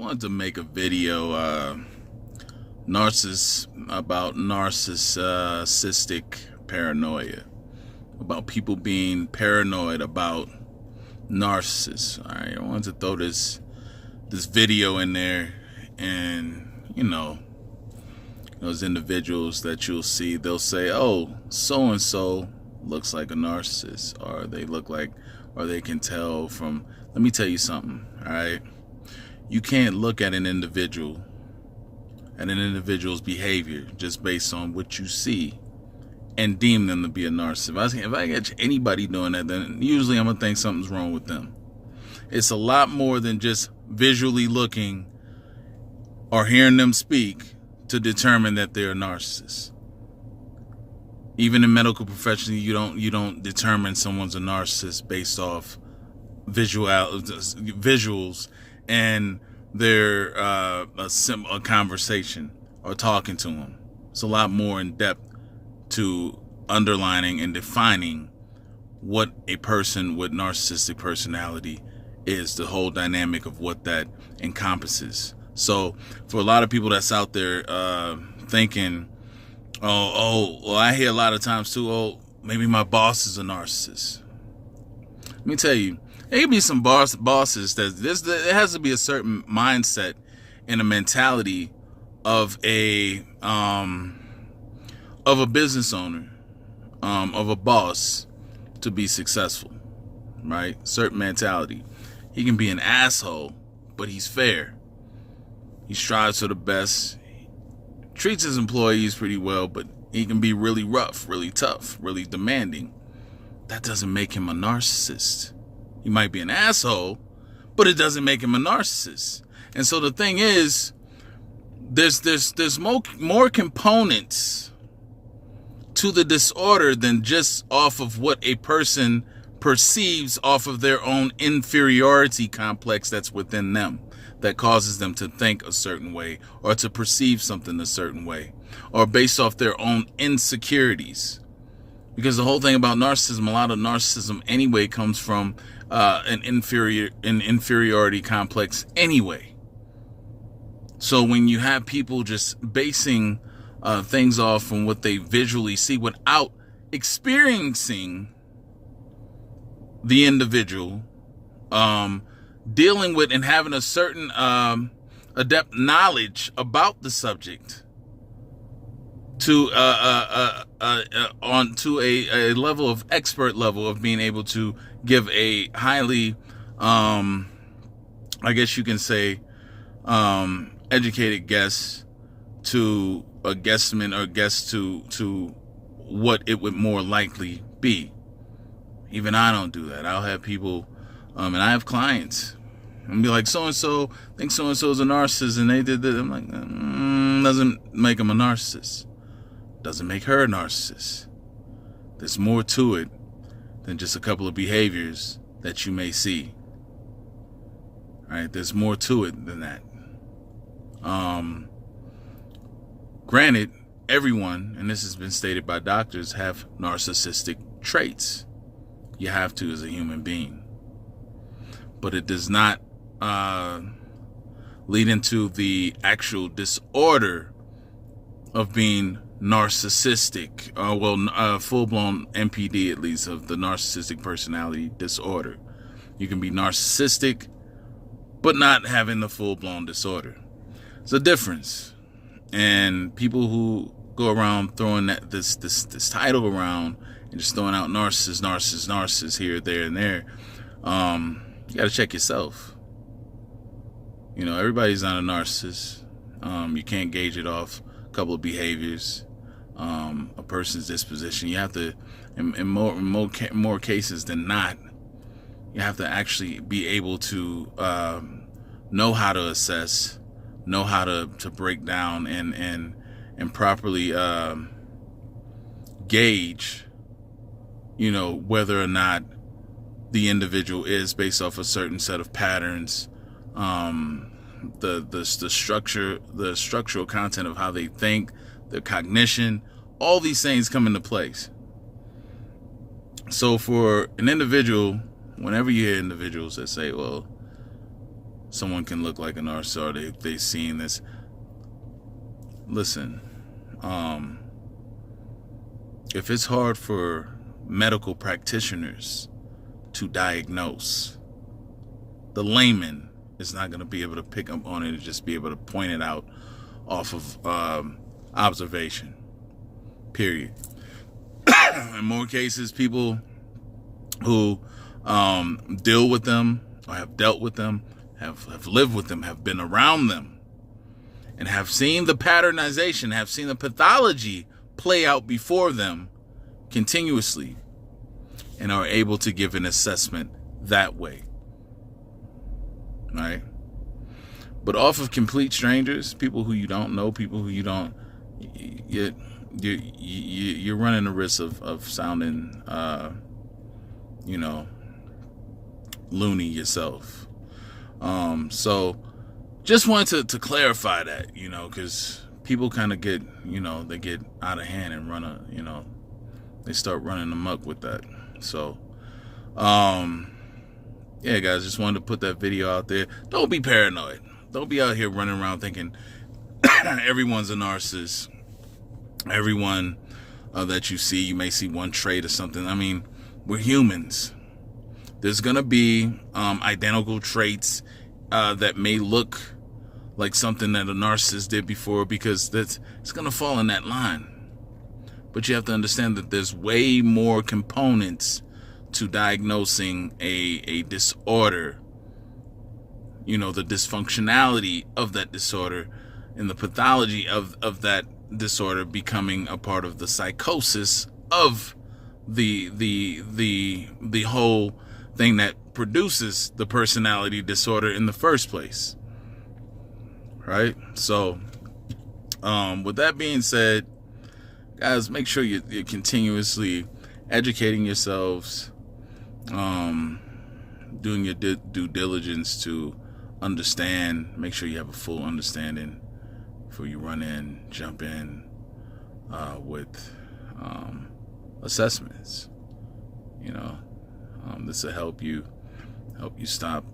wanted to make a video about narcissistic paranoia, about people being paranoid about narcissists. All right, I wanted to throw this video in there, and those individuals that you'll see, they'll say, "Oh, so and so looks like a narcissist," or they can tell from. Let me tell you something. All right, you can't look at an individual's behavior just based on what you see and deem them to be a narcissist. If I catch anybody doing that, then usually I'm gonna think something's wrong with them. It's a lot more than just visually looking or hearing them speak to determine that they're a narcissist. Even in medical profession, you don't determine someone's a narcissist based off visuals and their a conversation or talking to them. It's a lot more in depth to underlining and defining what a person with narcissistic personality is, the whole dynamic of what that encompasses. So for a lot of people that's out there thinking, well, I hear a lot of times too, oh, maybe my boss is a narcissist. Let me tell you, there can be some bosses that there has to be a certain mindset and a mentality of a business owner, of a boss, to be successful, right? Certain mentality. He can be an asshole, but he's fair. He strives for the best. He treats his employees pretty well, but he can be really rough, really tough, really demanding. That doesn't make him a narcissist. He might be an asshole, but it doesn't make him a narcissist. And so the thing is, there's more components to the disorder than just off of what a person perceives off of their own inferiority complex that's within them, that causes them to think a certain way or to perceive something a certain way, or based off their own insecurities. Because the whole thing about narcissism, a lot of narcissism anyway, comes from an inferiority complex anyway. So when you have people just basing things off from what they visually see without experiencing the individual, dealing with and having a certain adept knowledge about the subject, to on to a level of expert level of being able to give a highly I guess you can say educated guess to a guesstimate or guess to what it would more likely be. Even I don't do that. I'll have people and I have clients and be like, so-and-so thinks so-and-so is a narcissist and they did this. I'm like, doesn't make them a narcissist. Doesn't make her a narcissist. There's more to it than just a couple of behaviors that you may see. All right, there's more to it than that. Granted, everyone, and this has been stated by doctors, have narcissistic traits. You have to as a human being. But it does not lead into the actual disorder of being narcissistic, full-blown NPD, at least, of the narcissistic personality disorder. You can be narcissistic, but not having the full-blown disorder. It's a difference. And people who go around throwing this title around and just throwing out narcissist here, there, and there, you got to check yourself. Everybody's not a narcissist. You can't gauge it off a couple of behaviors, a person's disposition. You have to, in more cases than not, you have to actually be able to know how to assess, know how to break down and properly gauge, whether or not the individual is based off a certain set of patterns, the structural content of how they think, their cognition, all these things come into place. So for an individual, whenever you hear individuals that say, well, someone can look like a narcissist, or they've seen this. Listen, if it's hard for medical practitioners to diagnose, the layman is not going to be able to pick up on it and just be able to point it out off of observation, period. In more cases, people who deal with them or have dealt with them, have lived with them, have been around them, and have seen the patternization, have seen the pathology play out before them continuously, and are able to give an assessment that way. Right? But off of complete strangers, people who you don't know, people who you don't, you're running the risk of sounding, loony yourself. So just wanted to clarify that, because people kind of get, they get out of hand and they start running amok with that. So, yeah, guys, just wanted to put that video out there. Don't be paranoid. Don't be out here running around thinking everyone's a narcissist. Everyone that you see, you may see one trait or something. I mean, we're humans. There's going to be identical traits that may look like something that a narcissist did before, because it's going to fall in that line. But you have to understand that there's way more components to diagnosing a disorder. The dysfunctionality of that disorder and the pathology of that disorder becoming a part of the psychosis of the whole thing that produces the personality disorder in the first place. Right? So, with that being said, guys, make sure you're continuously educating yourselves, doing your due diligence to understand. Make sure you have a full understanding before you jump in with assessments. This will help you stop,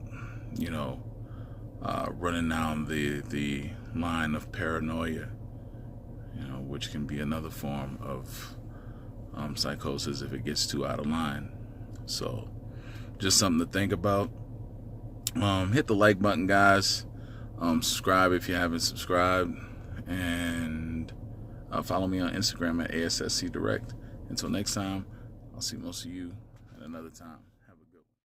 running down the line of paranoia, which can be another form of psychosis if it gets too out of line. So, just something to think about. Hit the like button, guys. Subscribe if you haven't subscribed, and follow me on Instagram at ASSC Direct. Until next time, I'll see most of you at another time.